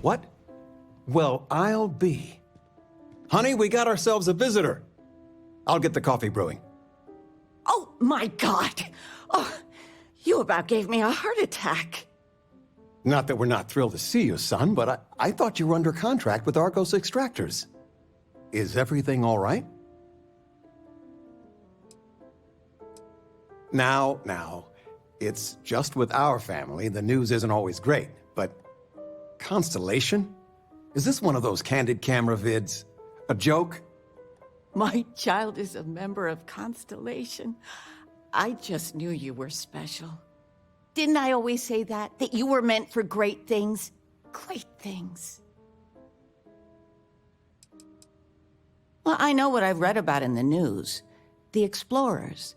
What? Well, I'll be. Honey, we got ourselves a visitor. I'll get the coffee brewing. Oh, my God. Oh, you about gave me a heart attack. Not that we're not thrilled to see you, son, but I thought you were under contract with Argos Extractors. Is everything all right? Now, it's just with our family, the news isn't always great, but Constellation? Is this one of those candid camera vids? A joke? My child is a member of Constellation. I just knew you were special. Didn't I always say that? That you were meant for great things? Great things. Well, I know what I've read about in the news. The Explorers.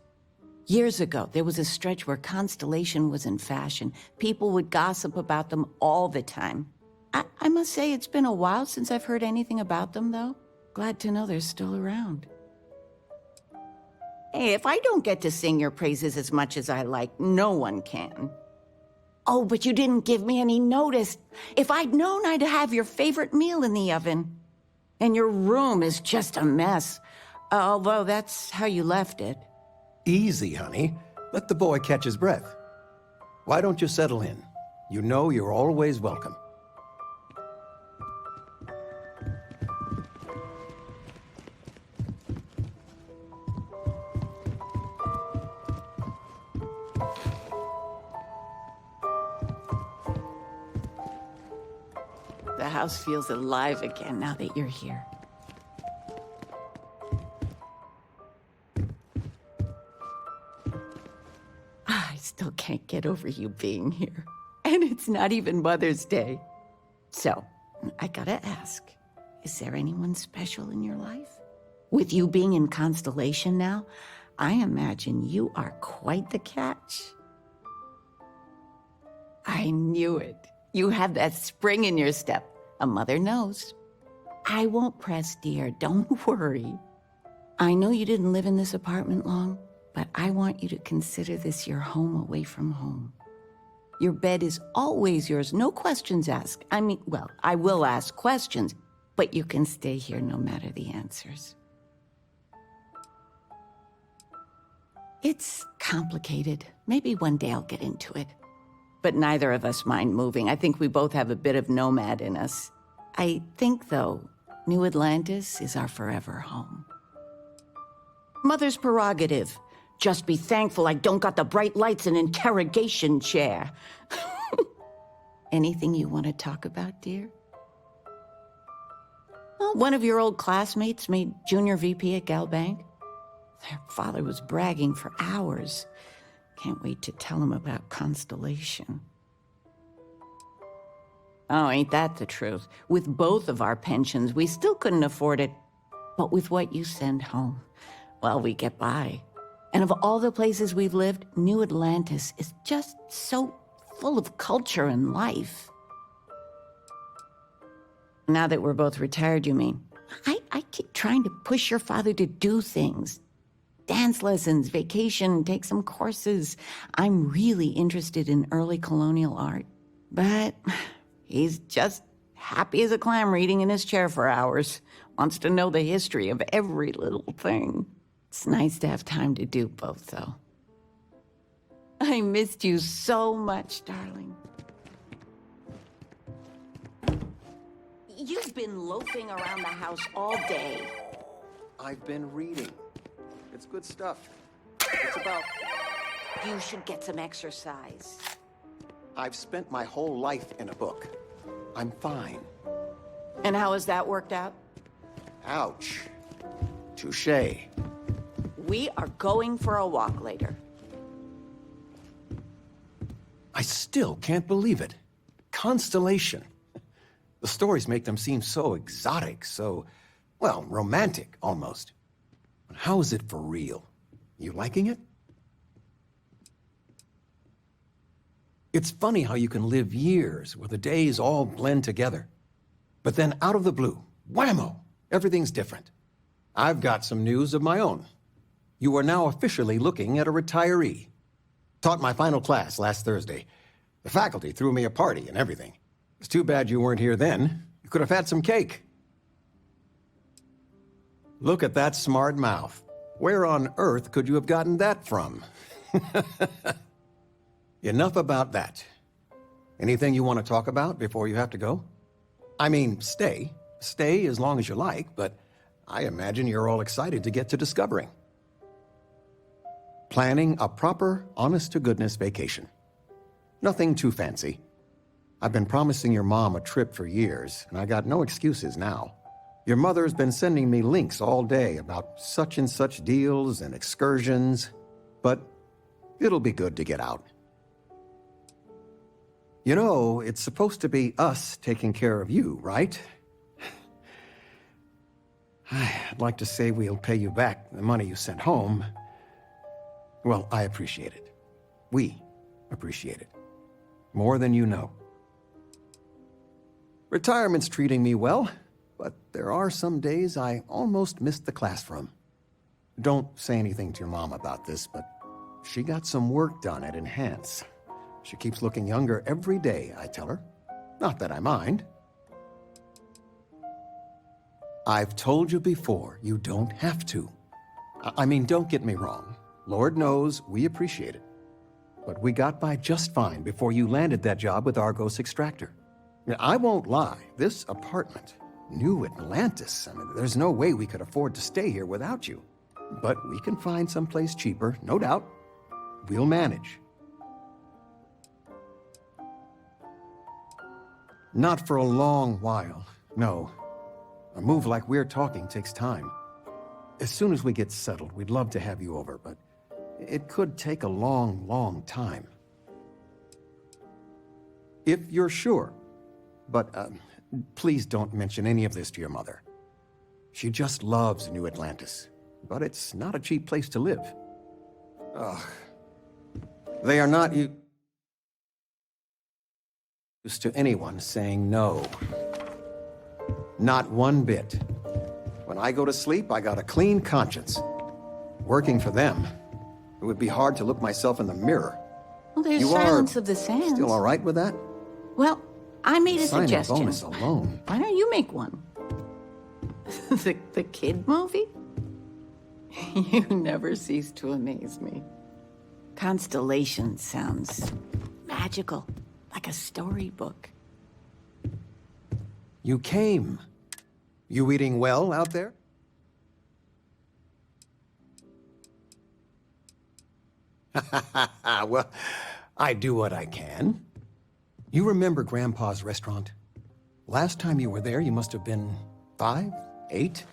Years ago, there was a stretch where Constellation was in fashion. People would gossip about them all the time. I must say it's been a while since I've heard anything about them, though. Glad to know they're still around. Hey, if I don't get to sing your praises as much as I like, no one can. Oh, but you didn't give me any notice. If I'd known, I'd have your favorite meal in the oven. And your room is just a mess. Although that's how you left it. Easy, honey. Let the boy catch his breath. Why don't you settle in? You know you're always welcome. The house feels alive again now that you're here. I still can't get over you being here. And it's not even Mother's Day. So, I gotta ask, is there anyone special in your life? With you being in Constellation now, I imagine you are quite the catch. I knew it. You have that spring in your step. A mother knows. I won't press, dear. Don't worry. I know you didn't live in this apartment long, but I want you to consider this your home away from home. Your bed is always yours, no questions asked. I mean, well, I will ask questions, but you can stay here no matter the answers. It's complicated. Maybe one day I'll get into it. But neither of us mind moving. I think we both have a bit of nomad in us. I think, though, New Atlantis is our forever home. Mother's prerogative. Just be thankful I don't got the bright lights and interrogation chair. Anything you want to talk about, dear? Well, one of your old classmates made junior VP at Gal Bank. Their father was bragging for hours. Can't wait to tell him about Constellation. Oh, ain't that the truth? With both of our pensions, we still couldn't afford it. But with what you send home, well, we get by. And of all the places we've lived, New Atlantis is just so full of culture and life. Now that we're both retired, you mean? I keep trying to push your father to do things. Dance lessons, vacation, take some courses. I'm really interested in early colonial art. But he's just happy as a clam reading in his chair for hours. Wants to know the history of every little thing. It's nice to have time to do both, though. I missed you so much, darling. You've been loafing around the house all day. I've been reading. It's good stuff. It's about... You should get some exercise. I've spent my whole life in a book. I'm fine. And how has that worked out? Ouch. Touché. We are going for a walk later. I still can't believe it. Constellation. The stories make them seem so exotic, so, well, romantic, almost. How is it for real? You liking it? It's funny how you can live years where the days all blend together. But then out of the blue, whammo, everything's different. I've got some news of my own. You are now officially looking at a retiree. Taught my final class last Thursday. The faculty threw me a party and everything. It's too bad you weren't here then. You could have had some cake. Look at that smart mouth. Where on earth could you have gotten that from? Enough about that. Anything you want to talk about before you have to go? I mean, stay. Stay as long as you like, but I imagine you're all excited to get to discovering. Planning a proper, honest-to-goodness vacation. Nothing too fancy. I've been promising your mom a trip for years, and I got no excuses now. Your mother's been sending me links all day about such and such deals and excursions, but it'll be good to get out. You know, it's supposed to be us taking care of you, right? I'd like to say we'll pay you back the money you sent home. Well, I appreciate it. We appreciate it. More than you know. Retirement's treating me well, but there are some days I almost missed the classroom. Don't say anything to your mom about this, but she got some work done at Enhance. She keeps looking younger every day, I tell her. Not that I mind. I've told you before, you don't have to. I mean, don't get me wrong. Lord knows we appreciate it. But we got by just fine before you landed that job with Argos Extractor. I won't lie, this apartment, New Atlantis, I mean, there's no way we could afford to stay here without you. But we can find someplace cheaper, no doubt. We'll manage. Not for a long while, no. A move like we're talking takes time. As soon as we get settled, we'd love to have you over, but it could take a long, long time. If you're sure. But please don't mention any of this to your mother. She just loves New Atlantis, but it's not a cheap place to live. Ugh. They are not used to anyone saying no. Not one bit. When I go to sleep, I got a clean conscience. Working for them, it would be hard to look myself in the mirror. Well, there's You Silence are of the Sands. Still all right with that? Well, I made a Signing suggestion. bonus alone. Why don't you make one? the kid movie? You never cease to amaze me. Constellation sounds magical, like a storybook. You came. You eating well out there? Well, I do what I can. You remember Grandpa's restaurant? Last time you were there, you must have been 5, 8.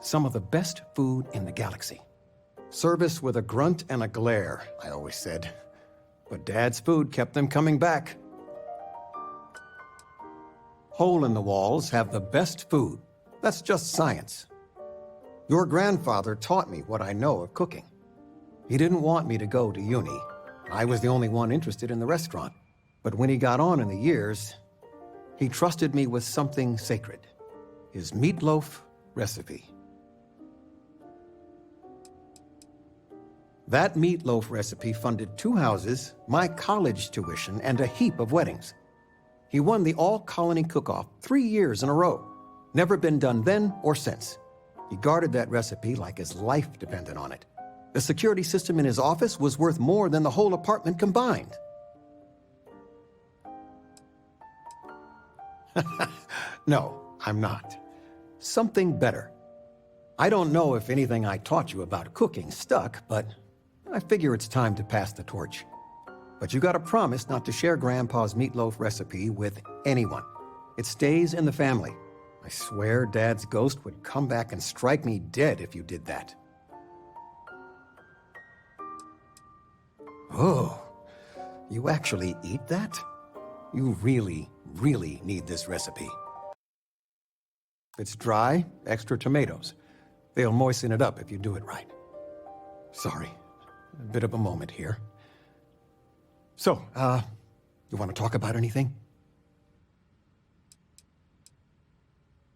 Some of the best food in the galaxy. Service with a grunt and a glare, I always said. But Dad's food kept them coming back. Hole in the Walls have the best food. That's just science. Your grandfather taught me what I know of cooking. He didn't want me to go to uni. I was the only one interested in the restaurant. But when he got on in the years, he trusted me with something sacred. His meatloaf recipe. That meatloaf recipe funded 2 houses, my college tuition, and a heap of weddings. He won the all-colony cook-off 3 years in a row. Never been done then or since. He guarded that recipe like his life depended on it. The security system in his office was worth more than the whole apartment combined. No, I'm not. Something better. I don't know if anything I taught you about cooking stuck, but I figure it's time to pass the torch. But you gotta promise not to share Grandpa's meatloaf recipe with anyone. It stays in the family. I swear Dad's ghost would come back and strike me dead if you did that. Oh, you actually eat that? You really, really need this recipe. If it's dry, extra tomatoes. They'll moisten it up if you do it right. Sorry, a bit of a moment here. So, you want to talk about anything?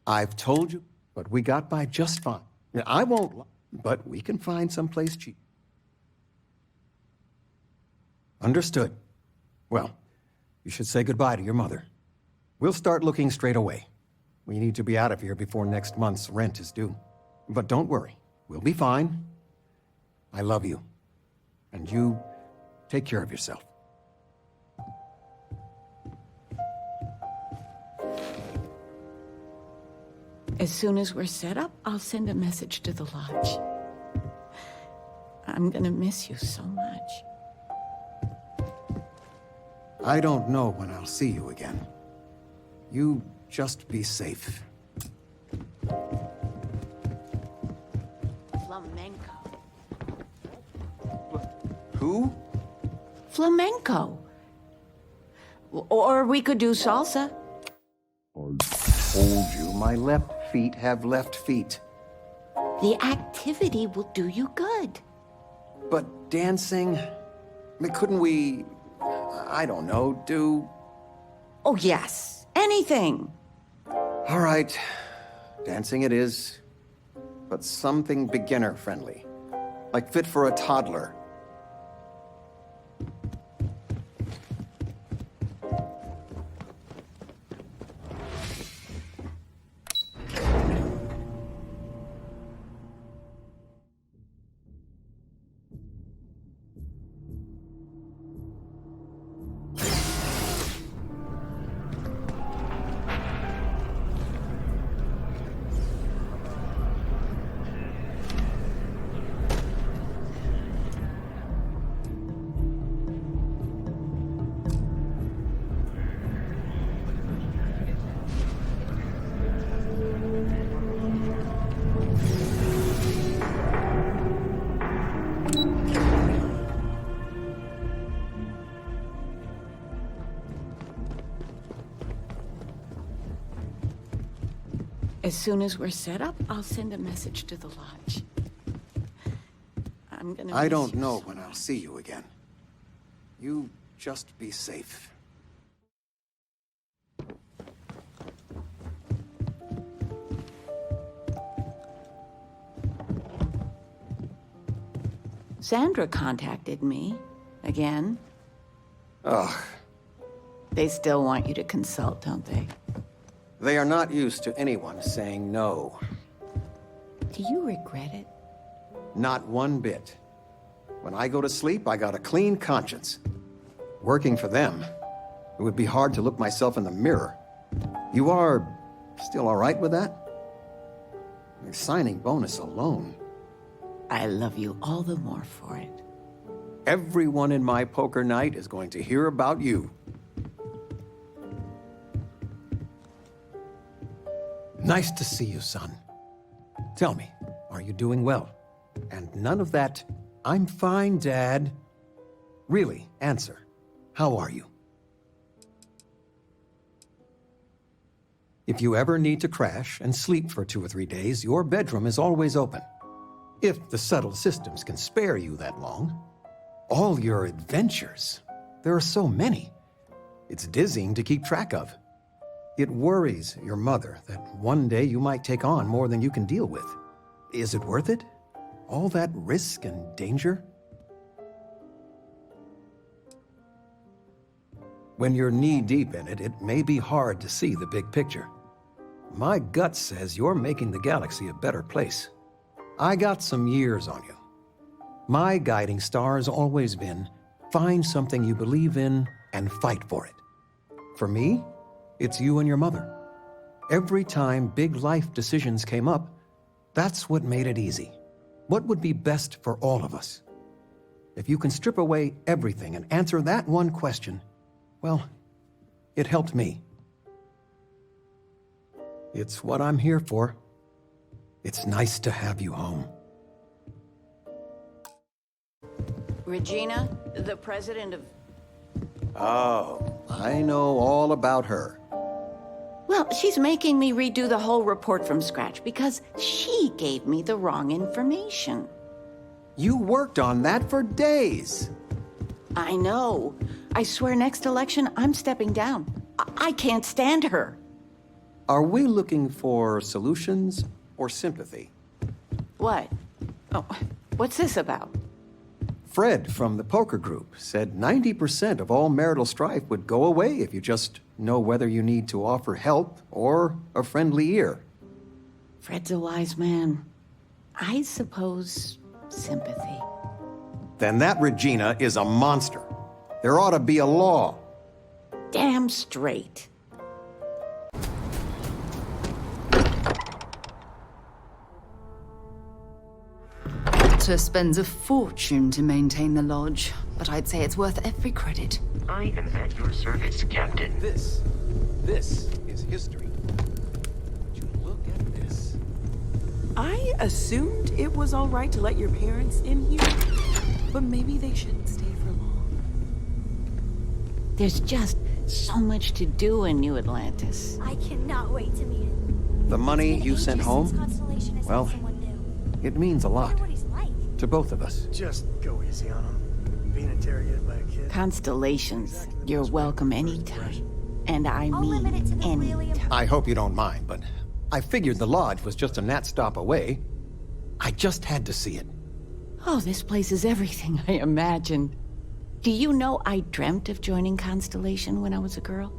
I've told you, but we got by just fine. I won't, but we can find someplace cheap. Understood. Well, you should say goodbye to your mother. We'll start looking straight away. We need to be out of here before next month's rent is due. But don't worry, we'll be fine. I love you. And you take care of yourself. As soon as we're set up, I'll send a message to the lodge. I'm gonna miss you so much. I don't know when I'll see you again. You just be safe. Flamenco. Who? Flamenco. Or we could do salsa. Told you, my left feet have left feet. The activity will do you good. But dancing? Couldn't we, I don't know, do... Oh, yes. Anything. All right, dancing it is. But something beginner-friendly. Like fit for a toddler. As soon as we're set up, I'll send a message to the lodge. I don't know when I'll see you again. You just be safe. Sandra contacted me. Again. Ugh. They still want you to consult, don't they? They are not used to anyone saying no. Do you regret it? Not one bit. When I go to sleep, I got a clean conscience. Working for them, it would be hard to look myself in the mirror. You are still all right with that? Your signing bonus alone. I love you all the more for it. Everyone in my poker night is going to hear about you. Nice to see you, son. Tell me, are you doing well? And none of that, I'm fine, Dad. Really, answer. How are you? If you ever need to crash and sleep for 2 or 3 days, your bedroom is always open. If the subtle systems can spare you that long. All your adventures. There are so many. It's dizzying to keep track of. It worries your mother that one day you might take on more than you can deal with. Is it worth it? All that risk and danger? When you're knee-deep in it, it may be hard to see the big picture. My gut says you're making the galaxy a better place. I got some years on you. My guiding star has always been, find something you believe in and fight for it. For me, it's you and your mother. Every time big life decisions came up, that's what made it easy. What would be best for all of us? If you can strip away everything and answer that one question, well, it helped me. It's what I'm here for. It's nice to have you home. Regina, the president of... Oh, I know all about her. Well, she's making me redo the whole report from scratch because she gave me the wrong information. You worked on that for days. I know. I swear next election, I'm stepping down. I can't stand her. Are we looking for solutions or sympathy? What? Oh, what's this about? Fred from the poker group said 90% of all marital strife would go away if you just know whether you need to offer help or a friendly ear. Fred's a wise man. I suppose sympathy. Then that Regina is a monster. There ought to be a law. Damn straight. Doctor spends a fortune to maintain the lodge, but I'd say it's worth every credit. I am at your service, Captain. This is history. Would you look at this? I assumed it was all right to let your parents in here, but maybe they shouldn't stay for long. There's just so much to do in New Atlantis. I cannot wait to meet him. The money you sent home? Constellation has Well, met someone new. it means a I lot wonder what he's like. to both of us. Just go easy on him. Being interrogated by a kid. Constellations, you're welcome anytime. And I I'll limit it to mean the really anytime. important. I hope you don't mind, but I figured the lodge was just a gnat stop away. I just had to see it. Oh, this place is everything I imagined. Do you know I dreamt of joining Constellation when I was a girl?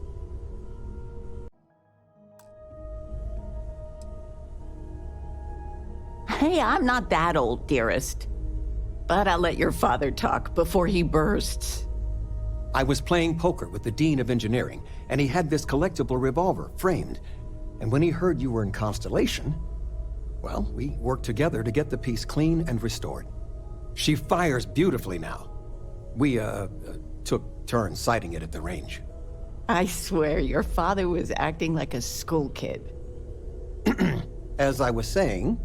Hey, I'm not that old, dearest. But I'll let your father talk before he bursts. I was playing poker with the Dean of Engineering, and he had this collectible revolver framed. And when he heard you were in Constellation, well, we worked together to get the piece clean and restored. She fires beautifully now. We, took turns sighting it at the range. I swear your father was acting like a school kid. As I was saying,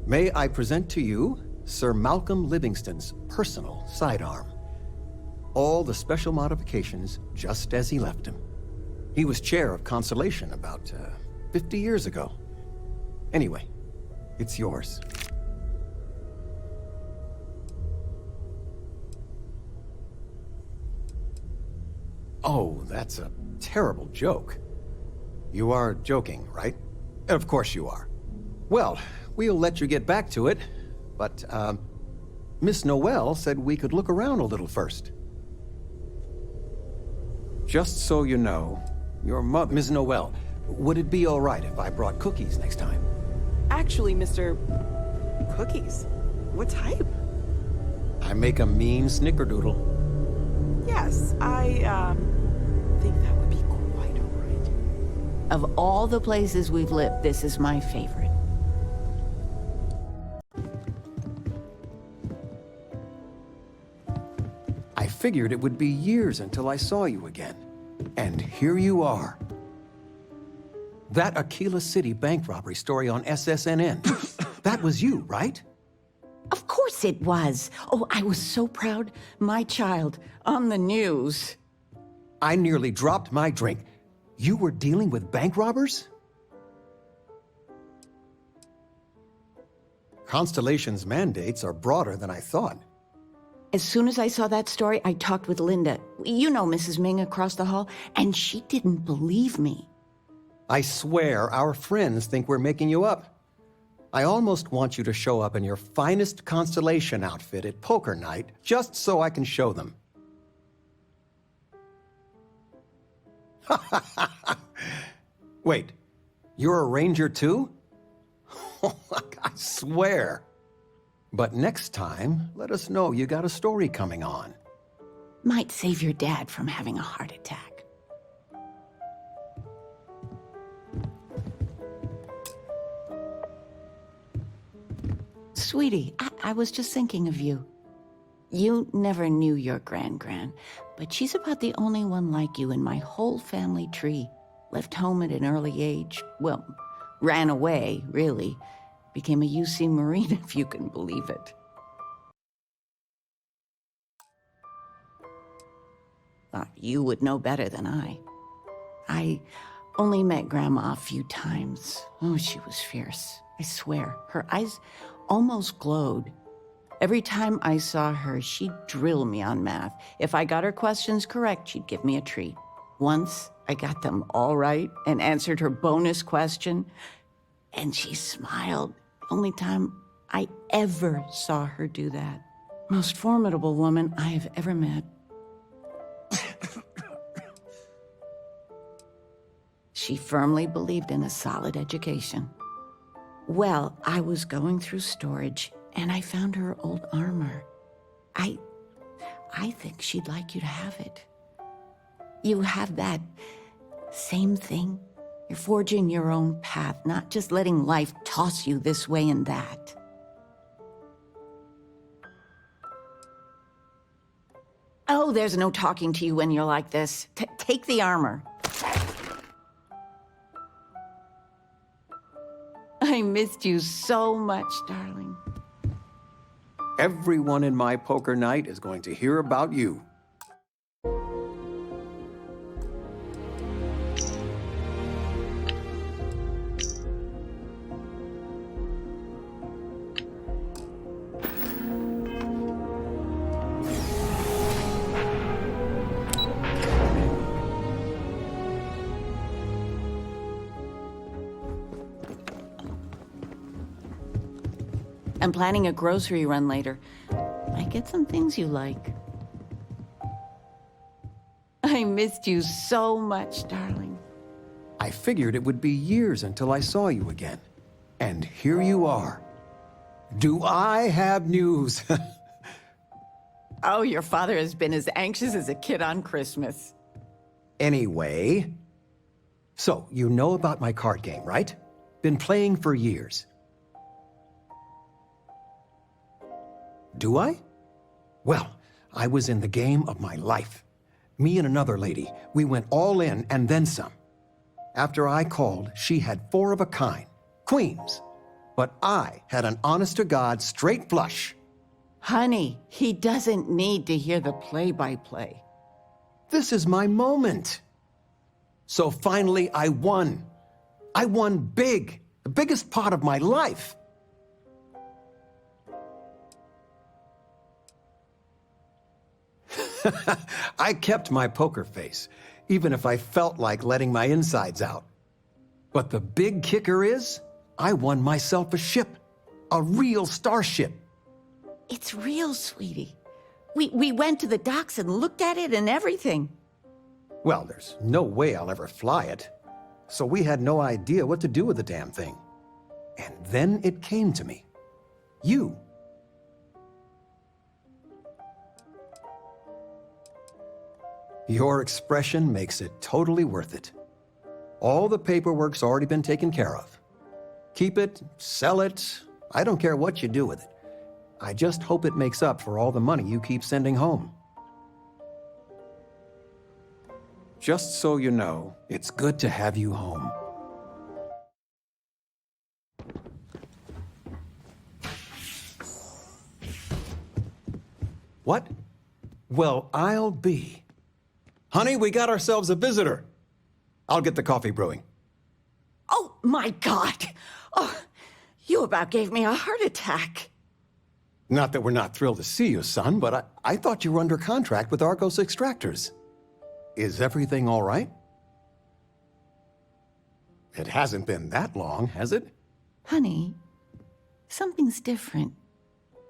may I present to you Sir Malcolm Livingston's personal sidearm. All the special modifications just as he left him. He was chair of Constellation about 50 years ago. Anyway, it's yours. Oh, that's a terrible joke. You are joking, right? Of course you are. Well, we'll let you get back to it, but, Miss Noel said we could look around a little first. Just so you know, your mother, Miss Noel, would it be all right if I brought cookies next time? Actually, Mr. Cookies. What type? I make a mean snickerdoodle. Yes, I, think that would be quite all right. Of all the places we've lived, this is my favorite. I figured it would be years until I saw you again. And here you are. That Aquila City bank robbery story on SSNN. That was you, right? Of course it was. Oh, I was so proud. My child on the news. I nearly dropped my drink. You were dealing with bank robbers? Constellation's mandates are broader than I thought. As soon as I saw that story, I talked with Linda. You know Mrs. Ming across the hall, and she didn't believe me. I swear our friends think we're making you up. I almost want you to show up in your finest Constellation outfit at poker night, just so I can show them. Wait, you're a ranger too? I swear. But next time, let us know you got a story coming on. Might save your dad from having a heart attack. Sweetie, I was just thinking of you. You never knew your gran-gran, but she's about the only one like you in my whole family tree. Left home at an early age. Well, ran away, really. Became a UC Marine, if you can believe it. Thought you would know better than I. I only met Grandma a few times. Oh, she was fierce. I swear, her eyes almost glowed. Every time I saw her, she'd drill me on math. If I got her questions correct, she'd give me a treat. Once, I got them all right and answered her bonus question, and she smiled. Only time I ever saw her do that. Most formidable woman I have ever met. She firmly believed in a solid education. Well, I was going through storage, and I found her old armor. I think she'd like you to have it. You have that same thing. You're forging your own path, not just letting life toss you this way and that. Oh, there's no talking to you when you're like this. Take the armor. I missed you so much, darling. Everyone in my poker night is going to hear about you. I'm planning a grocery run later. Might get some things you like. I missed you so much, darling. I figured it would be years until I saw you again. And here you are. Do I have news? Oh, your father has been as anxious as a kid on Christmas. Anyway, so you know about my card game, right? Been playing for years. Do I? Well, I was in the game of my life. Me and another lady, we went all in and then some. After I called, she had 4 of a kind, queens. But I had an honest-to-God straight flush. Honey, he doesn't need to hear the play-by-play. This is my moment. So finally, I won. I won big, the biggest pot of my life. I kept my poker face, even if I felt like letting my insides out. But the big kicker is, I won myself a ship, a real starship. It's real, sweetie. We went to the docks and looked at it and everything. Well, there's no way I'll ever fly it. So we had no idea what to do with the damn thing. And then it came to me. You. Your expression makes it totally worth it. All the paperwork's already been taken care of. Keep it, sell it, I don't care what you do with it. I just hope it makes up for all the money you keep sending home. Just so you know, it's good to have you home. What? Well, I'll be. Honey, we got ourselves a visitor. I'll get the coffee brewing. Oh, my God. Oh, you about gave me a heart attack. Not that we're not thrilled to see you, son, but I thought you were under contract with Argos Extractors. Is everything all right? It hasn't been that long, has it? Honey, something's different.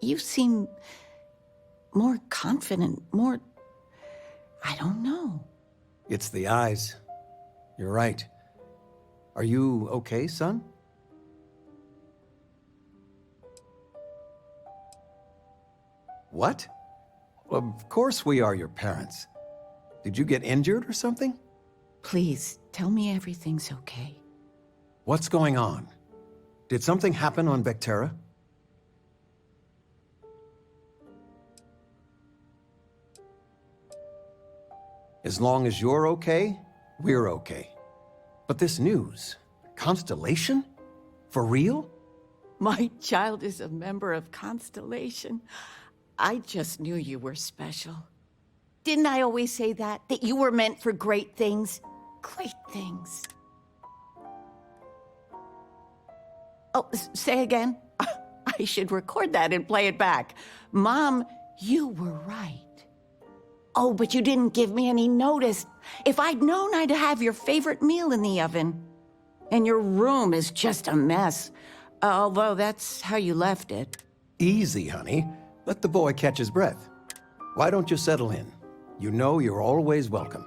You seem more confident, more... I don't know. It's the eyes. You're right. Are you okay, son? What? Of course we are your parents. Did you get injured or something? Please, tell me everything's okay. What's going on? Did something happen on Vectera? As long as you're okay, we're okay. But this news, Constellation? For real? My child is a member of Constellation. I just knew you were special. Didn't I always say that? That you were meant for great things? Great things. Oh, say again? I should record that and play it back. Mom, you were right. Oh, but you didn't give me any notice. If I'd known, I'd have your favorite meal in the oven. And your room is just a mess. Although that's how you left it. Easy, honey. Let the boy catch his breath. Why don't you settle in? You know you're always welcome.